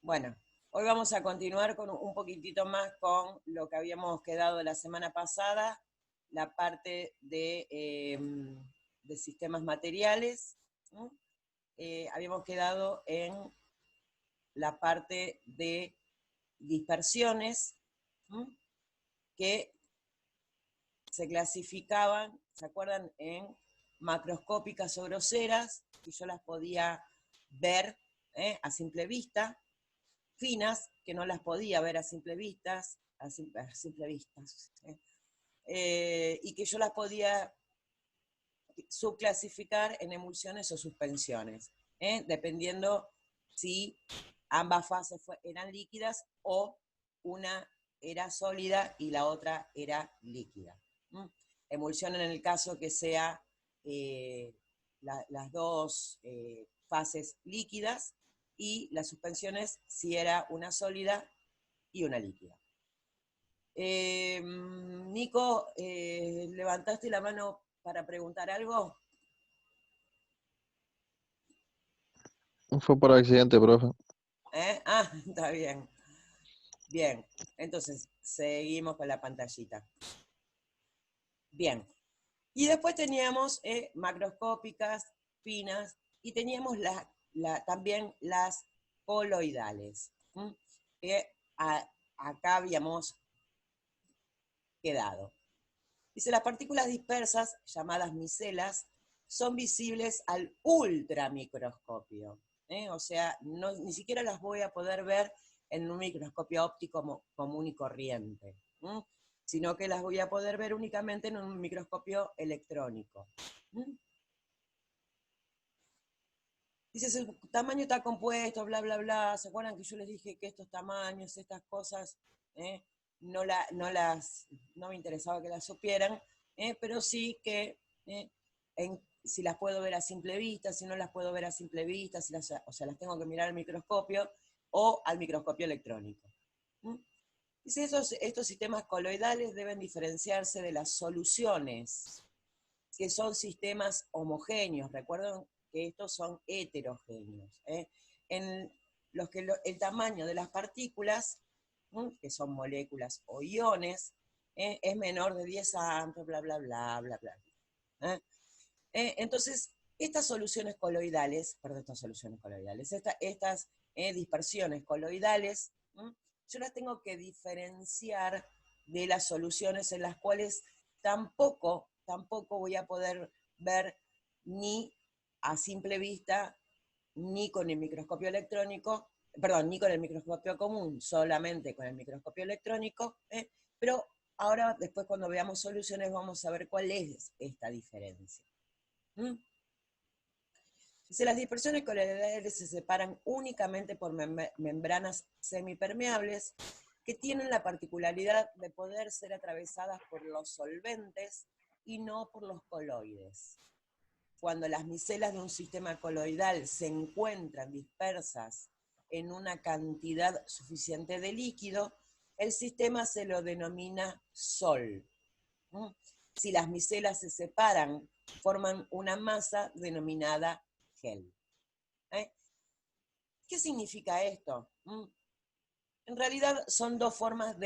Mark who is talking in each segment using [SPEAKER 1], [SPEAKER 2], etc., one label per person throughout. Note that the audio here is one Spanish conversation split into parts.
[SPEAKER 1] Bueno, hoy vamos a continuar con un poquitito más con lo que habíamos quedado la semana pasada, la parte de sistemas materiales, ¿no? Habíamos quedado en la parte de dispersiones, ¿no? Que se clasificaban, ¿se acuerdan? En macroscópicas o groseras, y yo las podía ver a simple vista, finas, que no las podía ver a simple vista, y que yo las podía subclasificar en emulsiones o suspensiones, dependiendo si ambas fases eran líquidas o una era sólida y la otra era líquida. Emulsión en el caso que sea las dos fases líquidas, y las suspensiones si era una sólida y una líquida. Nico, ¿levantaste la mano para preguntar algo?
[SPEAKER 2] Fue por accidente, profe.
[SPEAKER 1] Ah, está bien. Bien, entonces seguimos con la pantallita. Bien, y después teníamos macroscópicas, finas, y teníamos también las coloidales, que acá habíamos quedado. Dice, las partículas dispersas, llamadas micelas, son visibles al ultramicroscopio. O sea, ni siquiera las voy a poder ver en un microscopio óptico común y corriente, sino que las voy a poder ver únicamente en un microscopio electrónico. Dice, su tamaño está compuesto, bla, bla, bla. ¿Se acuerdan que yo les dije que estos tamaños, estas cosas, no me interesaba que las supieran, pero sí que si las puedo ver a simple vista, si no las puedo ver a simple vista, o sea, las tengo que mirar al microscopio o al microscopio electrónico. Dice, estos sistemas coloidales deben diferenciarse de las soluciones, que son sistemas homogéneos. Recuerden que estos son heterogéneos, en los que el tamaño de las partículas, que son moléculas o iones, es menor de 10 amperes, bla, bla, bla, bla, bla. Entonces, estas dispersiones coloidales, yo las tengo que diferenciar de las soluciones en las cuales tampoco voy a poder ver ni a simple vista, ni con el microscopio electrónico, perdón, ni con el microscopio común, solamente con el microscopio electrónico, pero ahora, después cuando veamos soluciones, vamos a ver cuál es esta diferencia. Dice, las dispersiones coloidales se separan únicamente por membranas semipermeables que tienen la particularidad de poder ser atravesadas por los solventes y no por los coloides. Cuando las micelas de un sistema coloidal se encuentran dispersas en una cantidad suficiente de líquido, el sistema se lo denomina sol. Si las micelas se separan, forman una masa denominada gel. ¿Qué significa esto? En realidad son dos formas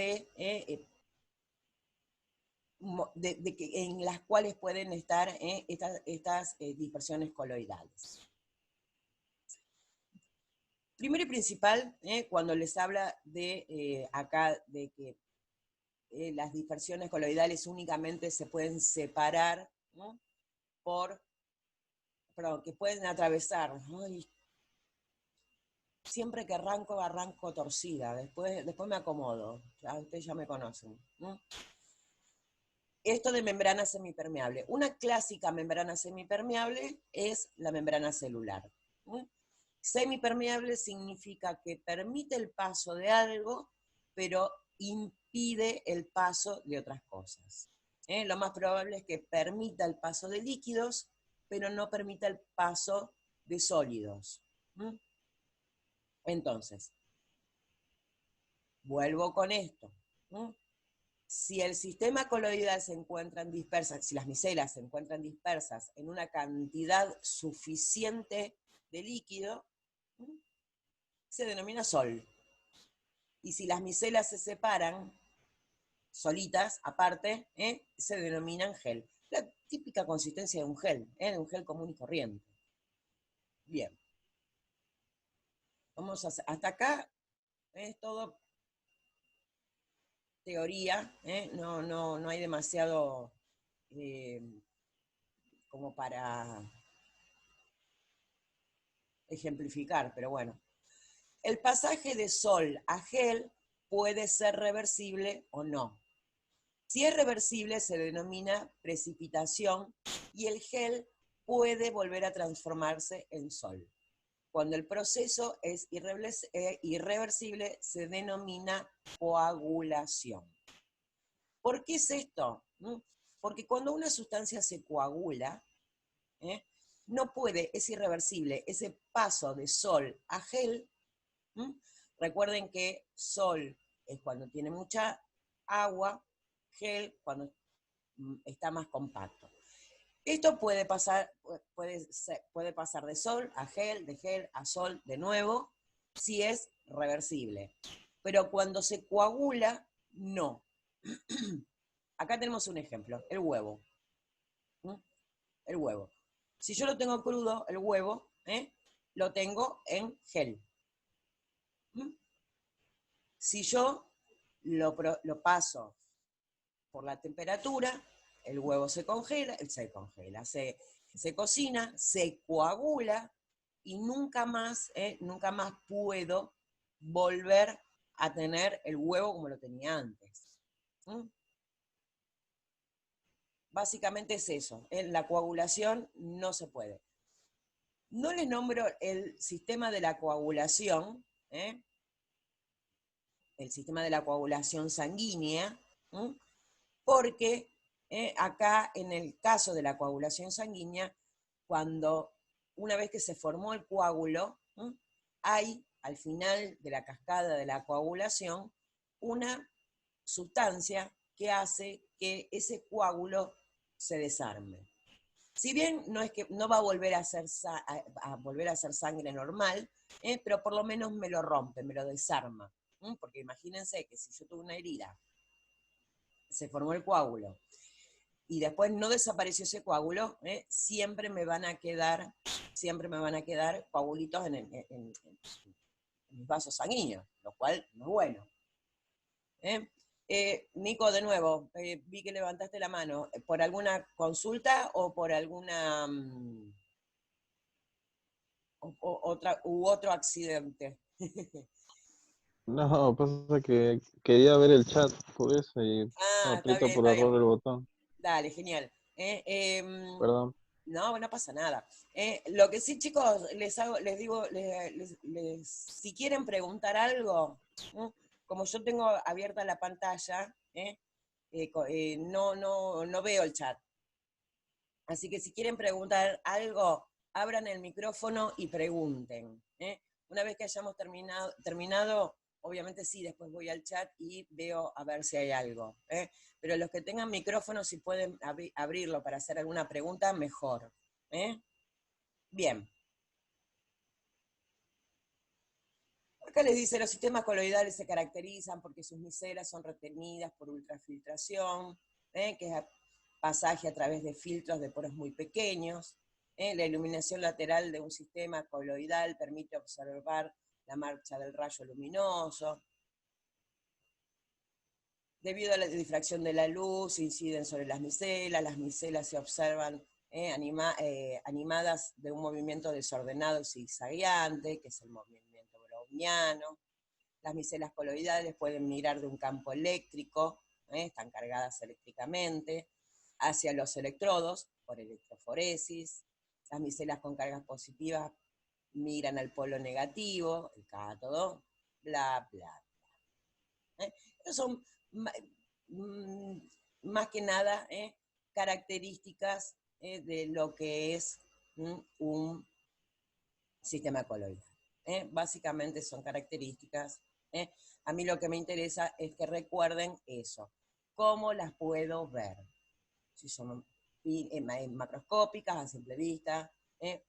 [SPEAKER 1] en las cuales pueden estar estas dispersiones coloidales. Primero y principal, cuando les habla de acá de que las dispersiones coloidales únicamente se pueden separar, ¿no? Que pueden atravesar. Ay, siempre que arranco torcida, después me acomodo, ustedes ya me conocen. Esto de membrana semipermeable. Una clásica membrana semipermeable es la membrana celular. Semipermeable significa que permite el paso de algo, pero impide el paso de otras cosas. Lo más probable es que permita el paso de líquidos, pero no permita el paso de sólidos. Entonces, vuelvo con esto. Si el sistema coloidal se encuentran dispersas, si las micelas se encuentran dispersas en una cantidad suficiente de líquido, se denomina sol. Y si las micelas se separan, solitas, aparte, se denominan gel. La típica consistencia de un gel, de un gel común y corriente. Bien. Vamos a hacer, hasta acá es todo teoría, no hay demasiado como para ejemplificar, pero bueno. El pasaje de sol a gel puede ser reversible o no. Si es reversible, se denomina precipitación y el gel puede volver a transformarse en sol. Cuando el proceso es irreversible, se denomina coagulación. ¿Por qué es esto? Porque cuando una sustancia se coagula, no puede, es irreversible, ese paso de sol a gel. Recuerden que sol es cuando tiene mucha agua, gel cuando está más compacto. Esto puede pasar de sol a gel, de gel a sol de nuevo, si es reversible. Pero cuando se coagula, no. Acá tenemos un ejemplo, el huevo. El huevo. Si yo lo tengo crudo, el huevo, lo tengo en gel. Si yo lo paso por la temperatura, el huevo se congela, se cocina, se coagula y nunca más puedo volver a tener el huevo como lo tenía antes. Básicamente es eso, en la coagulación no se puede. No les nombro el sistema de la coagulación, el sistema de la coagulación sanguínea, porque acá en el caso de la coagulación sanguínea, cuando una vez que se formó el coágulo, hay al final de la cascada de la coagulación una sustancia que hace que ese coágulo se desarme. Si bien no es que no va a volver a ser sangre normal, pero por lo menos me lo rompe, me lo desarma. Porque imagínense que si yo tuve una herida, se formó el coágulo, y después no desapareció ese coágulo, siempre me van a quedar coagulitos en mis vasos sanguíneos, lo cual no es bueno. Nico, de nuevo, vi que levantaste la mano. ¿Por alguna consulta o por alguna otro accidente?
[SPEAKER 2] No, pasa que quería ver el chat por eso y
[SPEAKER 1] Está
[SPEAKER 2] aprieto
[SPEAKER 1] bien,
[SPEAKER 2] por
[SPEAKER 1] está bien.
[SPEAKER 2] error el botón.
[SPEAKER 1] Dale, genial.
[SPEAKER 2] Perdón.
[SPEAKER 1] No, no pasa nada. Lo que sí, chicos, les digo, si quieren preguntar algo, como yo tengo abierta la pantalla, no veo el chat. Así que si quieren preguntar algo, abran el micrófono y pregunten. Una vez que hayamos terminado, obviamente sí, después voy al chat y veo a ver si hay algo. Pero los que tengan micrófono, si pueden abrirlo para hacer alguna pregunta, mejor. Bien. Acá les dice, los sistemas coloidales se caracterizan porque sus micelas son retenidas por ultrafiltración, que es pasaje a través de filtros de poros muy pequeños. La iluminación lateral de un sistema coloidal permite observar la marcha del rayo luminoso. Debido a la difracción de la luz, inciden sobre las micelas se observan animadas de un movimiento desordenado y zigzagueante, que es el movimiento browniano. Las micelas coloidales pueden migrar de un campo eléctrico, están cargadas eléctricamente, hacia los electrodos por electroforesis. Las micelas con cargas positivas migran al polo negativo, el cátodo, bla, bla, bla. Estos son más que nada características de lo que es un sistema coloidal. Básicamente son características. A mí lo que me interesa es que recuerden eso. ¿Cómo las puedo ver? Si son macroscópicas, a simple vista,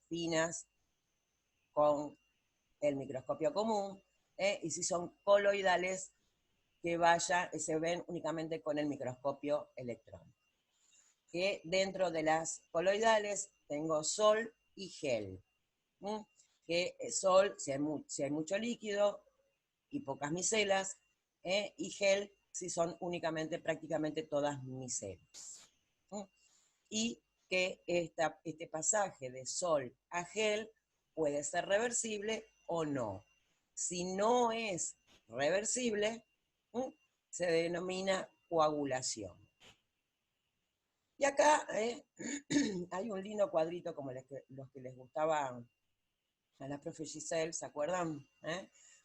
[SPEAKER 1] finas, con el microscopio común, y si son coloidales, que se ven únicamente con el microscopio electrónico. Que dentro de las coloidales tengo sol y gel. Que sol, si hay mucho líquido y pocas micelas, y gel, si son únicamente, prácticamente todas micelas. Y que este pasaje de sol a gel puede ser reversible o no. Si no es reversible, se denomina coagulación. Y acá hay un lindo cuadrito como los que les gustaban a la profe Giselle, ¿se acuerdan?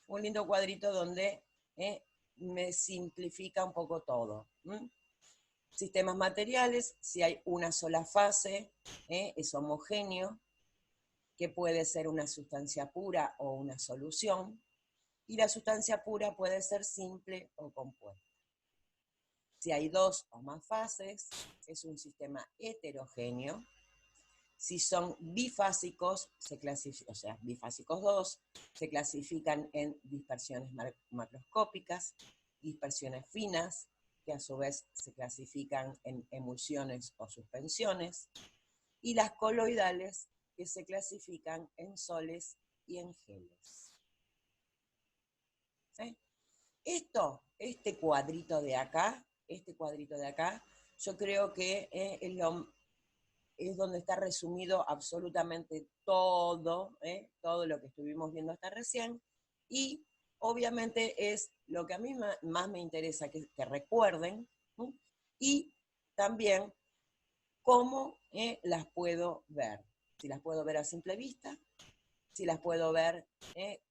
[SPEAKER 1] Un lindo cuadrito donde me simplifica un poco todo. Sistemas materiales, si hay una sola fase, es homogéneo, que puede ser una sustancia pura o una solución, y la sustancia pura puede ser simple o compuesta. Si hay dos o más fases, es un sistema heterogéneo. Si son bifásicos, o sea, bifásicos 2, se clasifican en dispersiones macroscópicas, dispersiones finas, que a su vez se clasifican en emulsiones o suspensiones, y las coloidales, que se clasifican en soles y en geles. ¿Sí? Este cuadrito de acá, yo creo que es donde está resumido absolutamente todo, todo lo que estuvimos viendo hasta recién, y obviamente es lo que a mí más me interesa que recuerden, y también cómo las puedo ver. Si las puedo ver a simple vista, si las puedo ver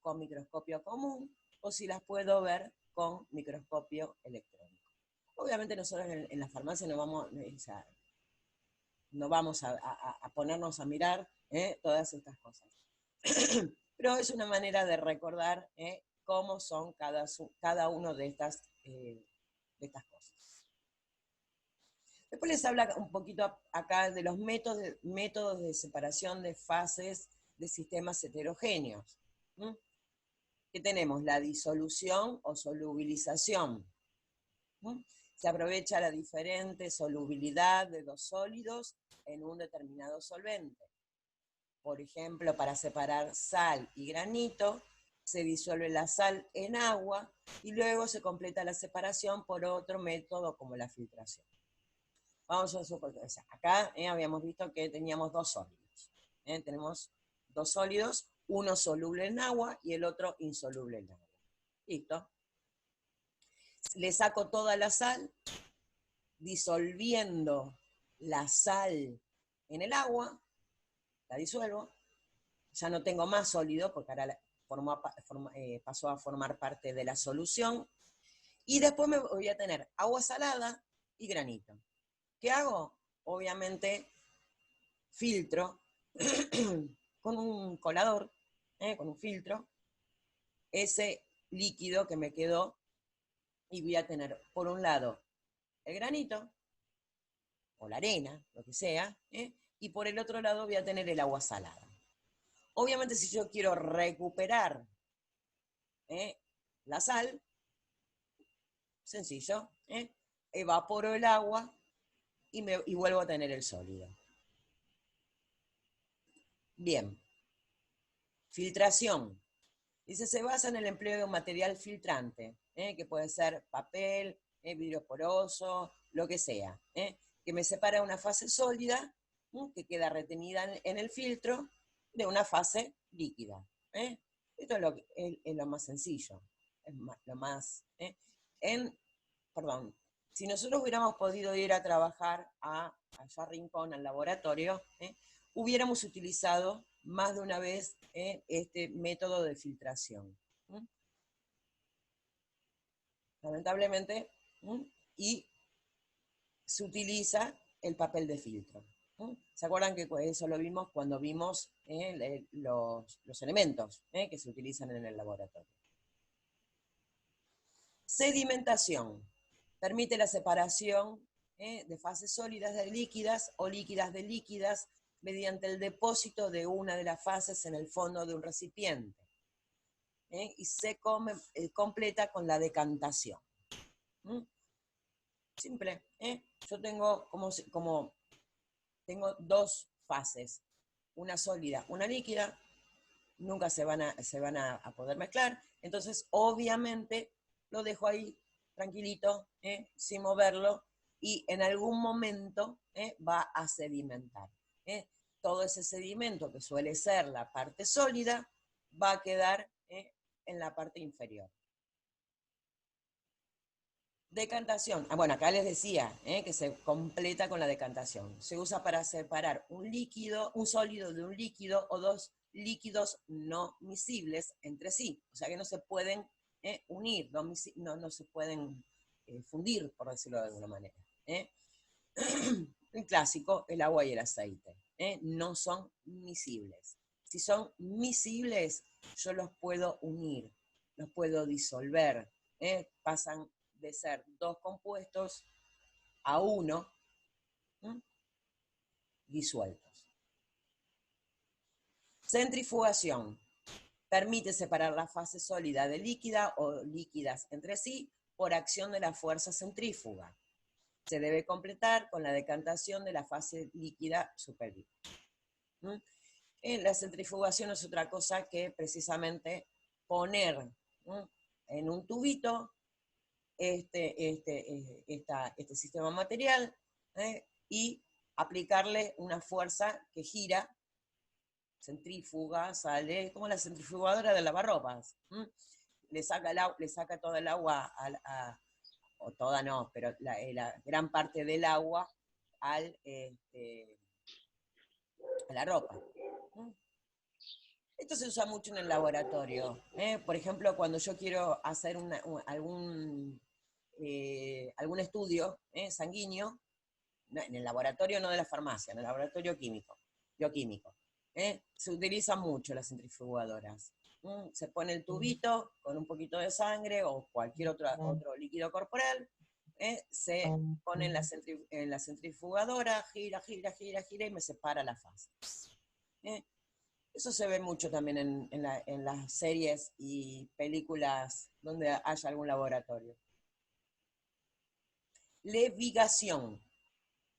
[SPEAKER 1] con microscopio común, o si las puedo ver con microscopio electrónico. Obviamente nosotros en la farmacia no vamos a ponernos a mirar todas estas cosas. Pero es una manera de recordar cómo son cada uno de estas cosas. Después les habla un poquito acá de los métodos de separación de fases de sistemas heterogéneos. Que tenemos la disolución o solubilización. Se aprovecha la diferente solubilidad de dos sólidos en un determinado solvente. Por ejemplo, para separar sal y granito, se disuelve la sal en agua y luego se completa la separación por otro método como la filtración. Vamos a suponer, acá habíamos visto que teníamos dos sólidos. Tenemos dos sólidos, uno soluble en agua y el otro insoluble en agua. Listo. Le saco toda la sal, disolviendo la sal en el agua, la disuelvo, ya no tengo más sólido porque ahora pasó a formar parte de la solución, y después me voy a tener agua salada y granito. ¿Qué hago? Obviamente filtro con un colador, con un filtro, ese líquido que me quedó, y voy a tener por un lado el granito, o la arena, lo que sea, y por el otro lado voy a tener el agua salada. Obviamente si yo quiero recuperar la sal, sencillo, evaporo el agua y vuelvo a tener el sólido. Bien. Filtración. Dice, se basa en el empleo de un material filtrante, que puede ser papel, vidrio poroso, lo que sea, que me separa una fase sólida, que queda retenida en el filtro, de una fase líquida. Esto es lo más sencillo, es lo más... Perdón, si nosotros hubiéramos podido ir a trabajar allá a Rincón, al laboratorio, hubiéramos utilizado más de una vez este método de filtración. Lamentablemente, y se utiliza el papel de filtro. ¿Se acuerdan que eso lo vimos cuando vimos los elementos que se utilizan en el laboratorio? Sedimentación. Permite la separación de fases sólidas de líquidas o líquidas de líquidas mediante el depósito de una de las fases en el fondo de un recipiente. y se completa con la decantación. ¿Mm? Simple. Yo tengo tengo dos fases, una sólida, una líquida, nunca se van a poder mezclar, entonces obviamente lo dejo ahí tranquilito, sin moverlo, y en algún momento va a sedimentar. Todo ese sedimento, que suele ser la parte sólida, va a quedar en la parte inferior. Decantación. Bueno, acá les decía que se completa con la decantación. Se usa para separar un líquido, un sólido de un líquido o dos líquidos no miscibles entre sí. O sea que no se pueden unir, no se pueden fundir, por decirlo de alguna manera. El clásico, el agua y el aceite. No son miscibles. Si son miscibles, yo los puedo unir, los puedo disolver. Pasan de ser dos compuestos a uno, disueltos. Centrifugación. Permite separar la fase sólida de líquida o líquidas entre sí por acción de la fuerza centrífuga. Se debe completar con la decantación de la fase líquida superior. La centrifugación es otra cosa que precisamente poner en un tubito este sistema material y aplicarle una fuerza que gira, centrífuga, sale como la centrifugadora de lavarropas. Le saca toda el agua, o toda no, pero la gran parte del agua a la ropa. Esto se usa mucho en el laboratorio. Por ejemplo, cuando yo quiero hacer algún estudio sanguíneo, en el laboratorio no de la farmacia, en el laboratorio bioquímico, se utilizan mucho las centrifugadoras. Se pone el tubito con un poquito de sangre o cualquier otro líquido corporal, se pone en la centrifugadora, gira y me separa la fase. Eso se ve mucho también en las series y películas donde haya algún laboratorio. Levigación.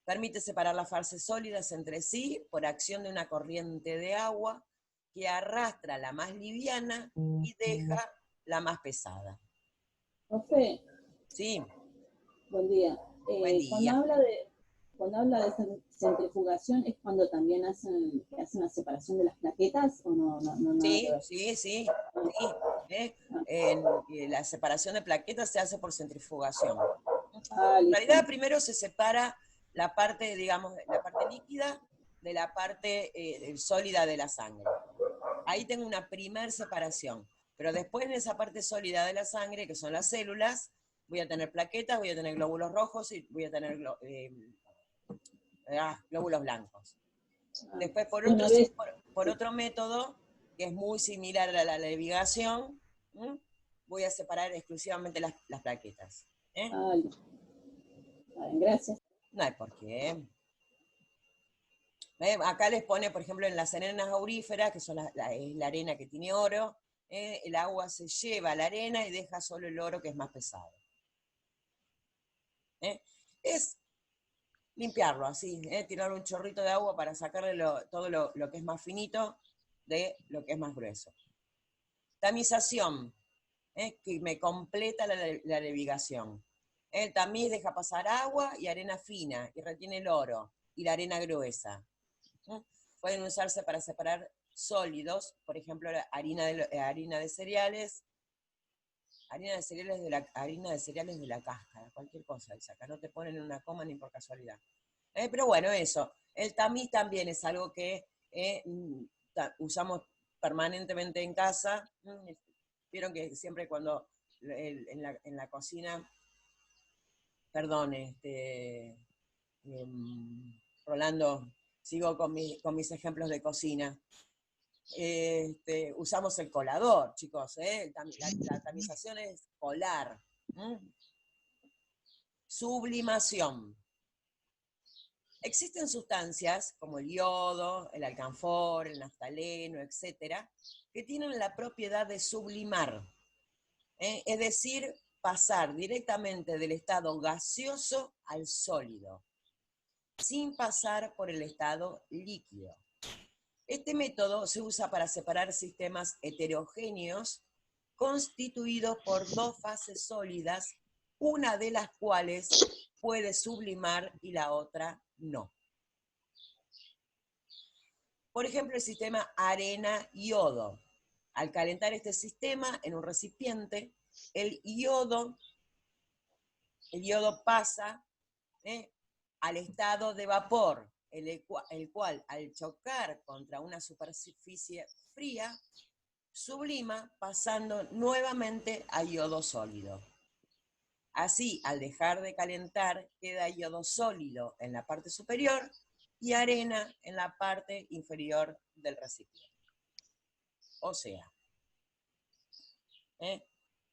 [SPEAKER 1] Permite separar las fases sólidas entre sí por acción de una corriente de agua que arrastra la más liviana y deja la más pesada.
[SPEAKER 3] Profe.
[SPEAKER 1] Sí.
[SPEAKER 3] Buen día.
[SPEAKER 1] Buen día.
[SPEAKER 3] Cuando habla de centrifugación, ¿es cuando también hacen la separación de las plaquetas o no?
[SPEAKER 1] Sí. La separación de plaquetas se hace por centrifugación. En realidad, primero se separa la parte, digamos, la parte líquida de la parte sólida de la sangre. Ahí tengo una primer separación. Pero después en esa parte sólida de la sangre, que son las células, voy a tener plaquetas, voy a tener glóbulos rojos y voy a tener glóbulos blancos. Después, por otro método, que es muy similar a la levigación, voy a separar exclusivamente las plaquetas.
[SPEAKER 3] Gracias.
[SPEAKER 1] No hay por qué. Acá les pone, por ejemplo, en las arenas auríferas, que son la arena que tiene oro, el agua se lleva a la arena y deja solo el oro, que es más pesado. Es limpiarlo así, tirar un chorrito de agua para sacarle todo lo que es más finito de lo que es más grueso. Tamización, que me completa la levigación. El tamiz deja pasar agua y arena fina y retiene el oro y la arena gruesa. Pueden usarse para separar sólidos, por ejemplo, harina de cereales, harina de cereales de la cáscara, cualquier cosa, acá no te ponen una coma ni por casualidad. Pero bueno, eso. El tamiz también es algo que usamos permanentemente en casa. Vieron que siempre cuando en la cocina, perdón, Rolando, sigo con mis ejemplos de cocina. Usamos el colador, chicos, la tamización es colar. Sublimación. Existen sustancias como el yodo, el alcanfor, el naftaleno, etcétera, que tienen la propiedad de sublimar, es decir, pasar directamente del estado gaseoso al sólido, sin pasar por el estado líquido. Este método se usa para separar sistemas heterogéneos constituidos por dos fases sólidas, una de las cuales puede sublimar y la otra no. Por ejemplo, el sistema arena-yodo. Al calentar este sistema en un recipiente, el yodo pasa al estado de vapor, el cual al chocar contra una superficie fría, sublima pasando nuevamente a yodo sólido. Así, al dejar de calentar, queda yodo sólido en la parte superior y arena en la parte inferior del recipiente. O sea,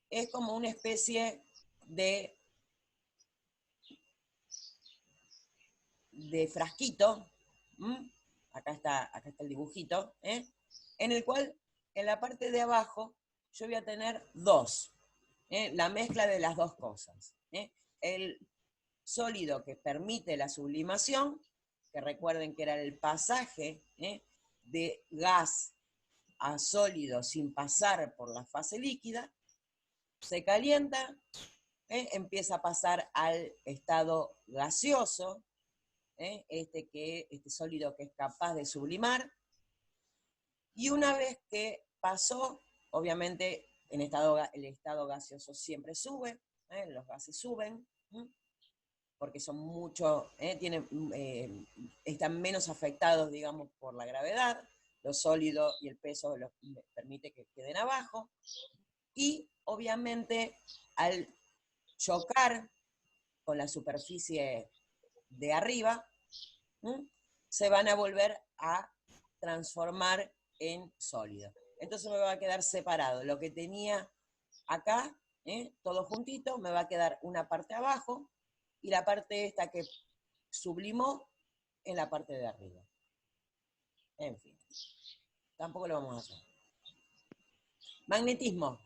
[SPEAKER 1] es como una especie de frasquito, acá está el dibujito, en el cual en la parte de abajo yo voy a tener dos, la mezcla de las dos cosas. El sólido que permite la sublimación, que recuerden que era el pasaje de gas a sólido sin pasar por la fase líquida, se calienta, empieza a pasar al estado gaseoso, este sólido que es capaz de sublimar, y una vez que pasó, obviamente el estado gaseoso siempre sube, los gases suben, porque son mucho, están menos afectados, digamos, por la gravedad, lo sólido y el peso los permite que queden abajo, y obviamente al chocar con la superficie de arriba, se van a volver a transformar en sólido. Entonces me va a quedar separado. Lo que tenía acá, todo juntito, me va a quedar una parte abajo y la parte esta que sublimó en la parte de arriba. En fin, tampoco lo vamos a hacer. Magnetismo.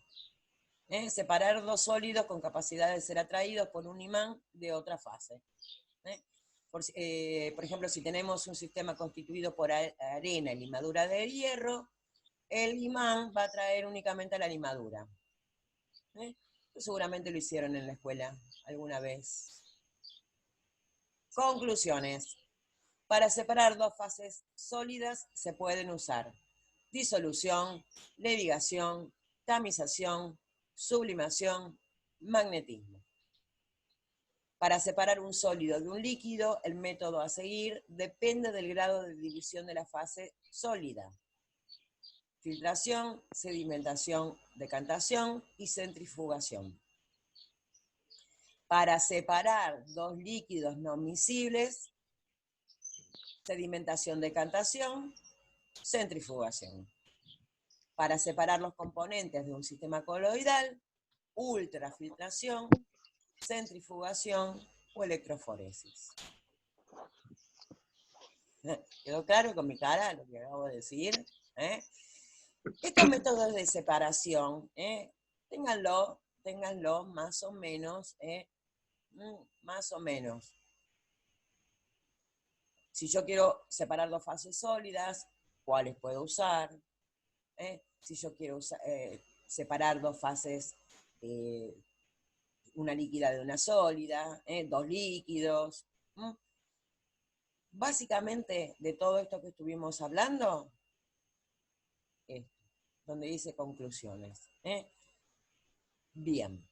[SPEAKER 1] Separar dos sólidos con capacidad de ser atraídos por un imán de otra fase. Por ejemplo, si tenemos un sistema constituido por arena y limadura de hierro, el imán va a atraer únicamente a la limadura. Seguramente lo hicieron en la escuela alguna vez. Conclusiones. Para separar dos fases sólidas se pueden usar disolución, levigación, tamización, sublimación, magnetismo. Para separar un sólido de un líquido, el método a seguir depende del grado de división de la fase sólida. Filtración, sedimentación, decantación y centrifugación. Para separar dos líquidos no miscibles, sedimentación, decantación, centrifugación. Para separar los componentes de un sistema coloidal, ultrafiltración, centrifugación o electroforesis. ¿Quedó claro con mi cara lo que acabo de decir? Estos métodos de separación, ténganlo más o menos, más o menos. Si yo quiero separar dos fases sólidas, ¿cuáles puedo usar? Si yo quiero separar dos fases, una líquida de una sólida, dos líquidos. Básicamente, de todo esto que estuvimos hablando, donde dice conclusiones. Bien.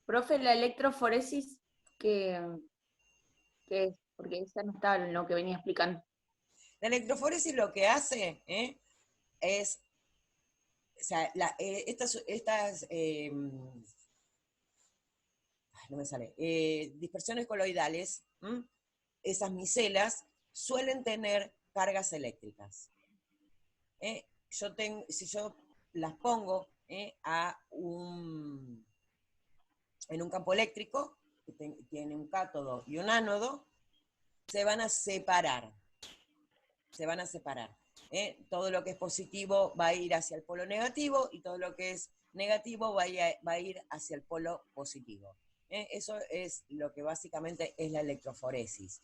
[SPEAKER 4] Profe, la electroforesis, ¿qué es? Porque esa no estaba en lo que venía explicando.
[SPEAKER 1] La electroforesis lo que hace es, o sea, no me sale, dispersiones coloidales, esas micelas suelen tener cargas eléctricas. Si yo las pongo en un campo eléctrico, que tiene un cátodo y un ánodo, se van a separar. Se van a separar. Todo lo que es positivo va a ir hacia el polo negativo y todo lo que es negativo va a ir hacia el polo positivo. Eso es lo que básicamente es la electroforesis.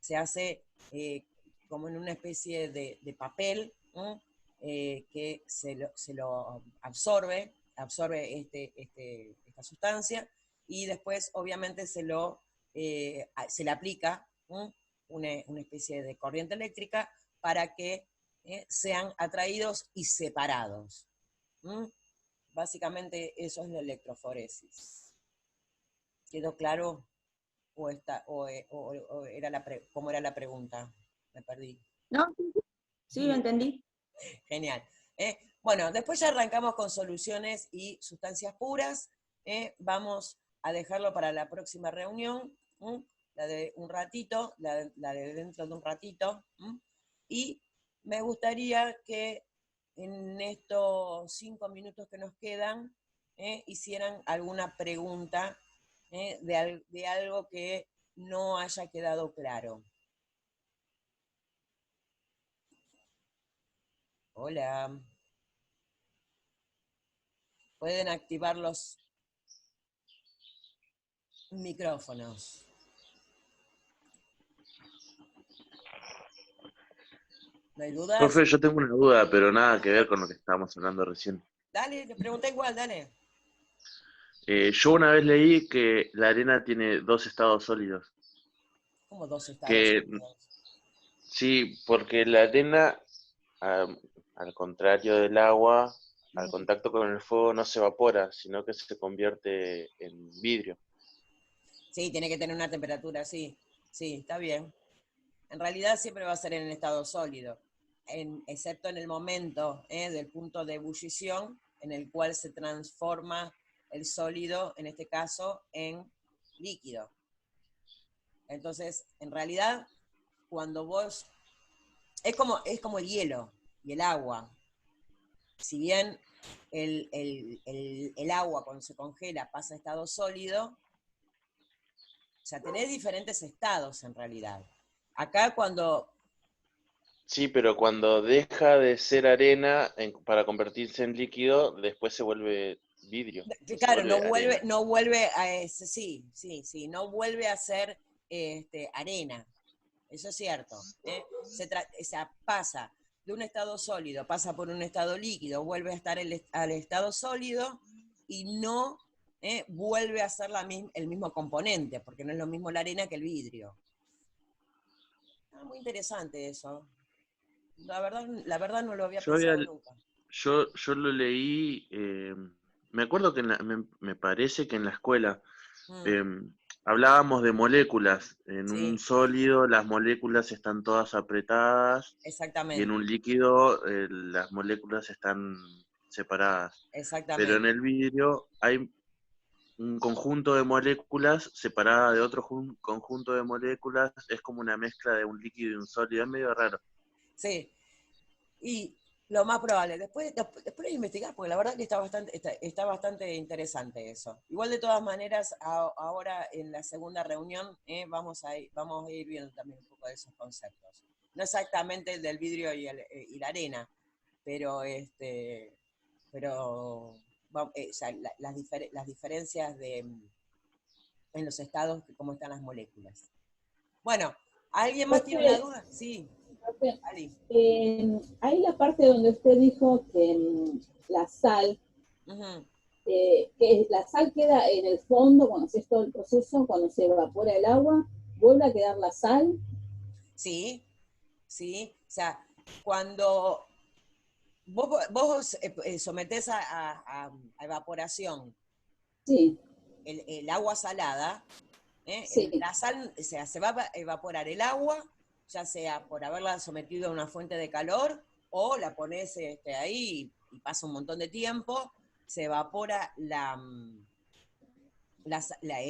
[SPEAKER 1] Se hace como en una especie de papel que se lo absorbe esta sustancia y después obviamente se le aplica una especie de corriente eléctrica para que sean atraídos y separados. Básicamente eso es la electroforesis. ¿Quedó claro? ¿O era cómo era la pregunta? Me perdí.
[SPEAKER 4] ¿No? Sí, lo entendí.
[SPEAKER 1] Genial. Bueno, después ya arrancamos con soluciones y sustancias puras. Vamos a dejarlo para la próxima reunión, la de un ratito, la de dentro de un ratito. Y me gustaría que en estos 5 minutos que nos quedan hicieran alguna pregunta de algo que no haya quedado claro. Hola. Pueden activar los micrófonos. ¿No hay dudas?
[SPEAKER 5] Profe, yo tengo una duda, pero nada que ver con lo que estábamos hablando recién.
[SPEAKER 1] Dale, te pregunté igual, dale.
[SPEAKER 5] Yo una vez leí que la arena tiene 2 estados sólidos.
[SPEAKER 1] ¿Cómo 2 estados
[SPEAKER 5] Que
[SPEAKER 1] sólidos?
[SPEAKER 5] sí, porque la arena, al contrario del agua, al
[SPEAKER 1] Mm.
[SPEAKER 5] contacto con el fuego no se evapora, sino que se convierte en vidrio.
[SPEAKER 1] Sí, tiene que tener una temperatura, sí. Sí, está bien. En realidad siempre va a ser en el estado sólido, excepto en el momento del punto de ebullición, en el cual se transforma el sólido, en este caso, en líquido. Entonces, en realidad, cuando vos... Es como el hielo y el agua. Si bien el agua cuando se congela pasa a estado sólido, o sea, tenés diferentes estados en realidad. Acá cuando...
[SPEAKER 5] Sí, pero cuando deja de ser arena para convertirse en líquido, después se vuelve vidrio, no se
[SPEAKER 1] Claro,
[SPEAKER 5] vuelve arena.
[SPEAKER 1] no vuelve a ese, sí, no vuelve a ser arena. Eso es cierto. O sea, pasa de un estado sólido, pasa por un estado líquido, vuelve a estar al estado sólido y no vuelve a ser el mismo componente, porque no es lo mismo la arena que el vidrio. Muy interesante eso. La verdad no lo había
[SPEAKER 5] Yo había,
[SPEAKER 1] pensado nunca.
[SPEAKER 5] yo lo leí, me acuerdo que me parece que en la escuela
[SPEAKER 1] Mm,
[SPEAKER 5] hablábamos de moléculas. En un
[SPEAKER 1] sí,
[SPEAKER 5] sólido las moléculas están todas apretadas y en
[SPEAKER 1] exactamente,
[SPEAKER 5] un líquido las moléculas están separadas. Pero en
[SPEAKER 1] exactamente.
[SPEAKER 5] el vidrio hay un conjunto de moléculas separada de otro conjunto de moléculas, es como una mezcla de un líquido y un sólido, es medio raro.
[SPEAKER 1] Sí, y lo más probable, después de investigar, porque la verdad que está bastante interesante eso. Igual de todas maneras, ahora en la segunda reunión vamos a ir viendo también un poco de esos conceptos. No exactamente el del vidrio y la arena, pero o sea, las diferencias en los estados, cómo están las moléculas. Bueno, ¿alguien más tiene una
[SPEAKER 3] Profe,
[SPEAKER 1] duda? Sí,
[SPEAKER 3] profe,
[SPEAKER 1] Ali.
[SPEAKER 3] hay la parte donde usted dijo que la sal,
[SPEAKER 1] Ujú.
[SPEAKER 3] que la sal queda en el fondo cuando se hace todo el proceso, cuando se evapora el agua, vuelve a quedar la sal.
[SPEAKER 1] Sí, sí. O sea, cuando vos sometés a evaporación
[SPEAKER 3] Sí,
[SPEAKER 1] el agua salada,
[SPEAKER 3] sí,
[SPEAKER 1] la sal, o sea, se va a evaporar el agua, ya sea por haberla sometido a una fuente de calor, o la pones ahí y pasa un montón de tiempo, se evapora el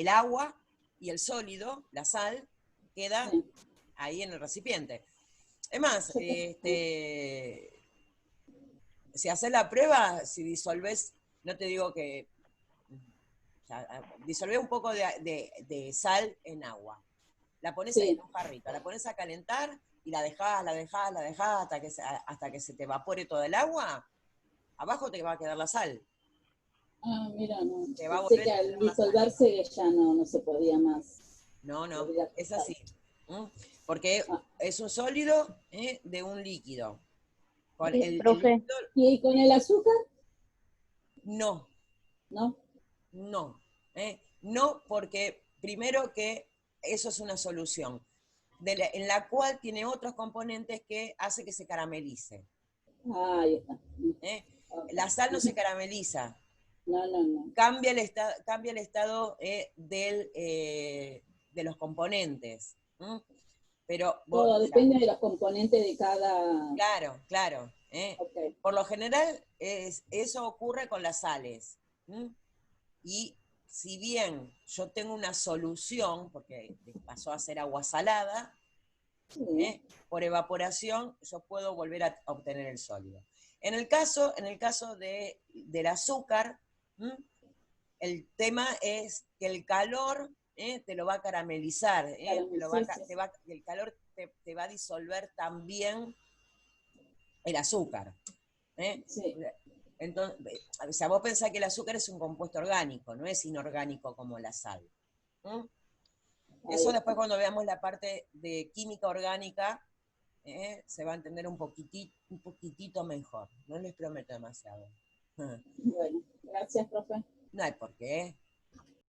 [SPEAKER 1] agua y el sólido, la sal, queda
[SPEAKER 3] sí.
[SPEAKER 1] ahí en el recipiente. Es más,
[SPEAKER 3] Yo te-
[SPEAKER 1] si haces la prueba, si disolves, no te digo que, o sea, disolver un poco de sal en agua. La pones
[SPEAKER 3] Sí.
[SPEAKER 1] ahí en un jarrito, la pones a calentar y la dejás hasta que se te evapore todo el agua. Abajo te va a quedar la sal.
[SPEAKER 3] Ah, mira, no.
[SPEAKER 1] Te va a
[SPEAKER 3] Sé
[SPEAKER 1] volver
[SPEAKER 3] que
[SPEAKER 1] a
[SPEAKER 3] al
[SPEAKER 1] quedar la sal.
[SPEAKER 3] disolverse ya no se podía más.
[SPEAKER 1] No,
[SPEAKER 3] volver a
[SPEAKER 1] es
[SPEAKER 3] cortar.
[SPEAKER 1] así. ¿Mm? Porque
[SPEAKER 3] Ah.
[SPEAKER 1] es un sólido de un líquido. Con
[SPEAKER 4] Sí,
[SPEAKER 1] el
[SPEAKER 4] profe.
[SPEAKER 1] líquido,
[SPEAKER 3] ¿Y con el azúcar?
[SPEAKER 1] no,
[SPEAKER 3] No.
[SPEAKER 1] no. No, porque primero que eso es una solución, en la cual tiene otros componentes que hace que se caramelice.
[SPEAKER 3] Ah, ahí está.
[SPEAKER 1] ¿Eh?
[SPEAKER 3] Ok.
[SPEAKER 1] La sal no se carameliza,
[SPEAKER 3] No.
[SPEAKER 1] cambia el estado de los componentes. Pero,
[SPEAKER 3] Todo
[SPEAKER 1] o sea,
[SPEAKER 3] depende de los componentes de cada.
[SPEAKER 1] claro.
[SPEAKER 3] Ok.
[SPEAKER 1] Por lo general, eso ocurre con las sales. Y si bien yo tengo una solución, porque pasó a ser agua salada,
[SPEAKER 3] Sí.
[SPEAKER 1] por evaporación yo puedo volver a obtener el sólido. En el caso del azúcar, el tema es que el calor te lo va a caramelizar, el calor te va a disolver también el azúcar.
[SPEAKER 3] Sí.
[SPEAKER 1] Entonces, o sea, vos pensás que el azúcar es un compuesto orgánico, no es inorgánico como la sal. Eso después cuando veamos la parte de química orgánica, se va a entender un poquitito mejor. No les prometo demasiado.
[SPEAKER 3] Bueno, gracias, profe.
[SPEAKER 1] No hay por qué.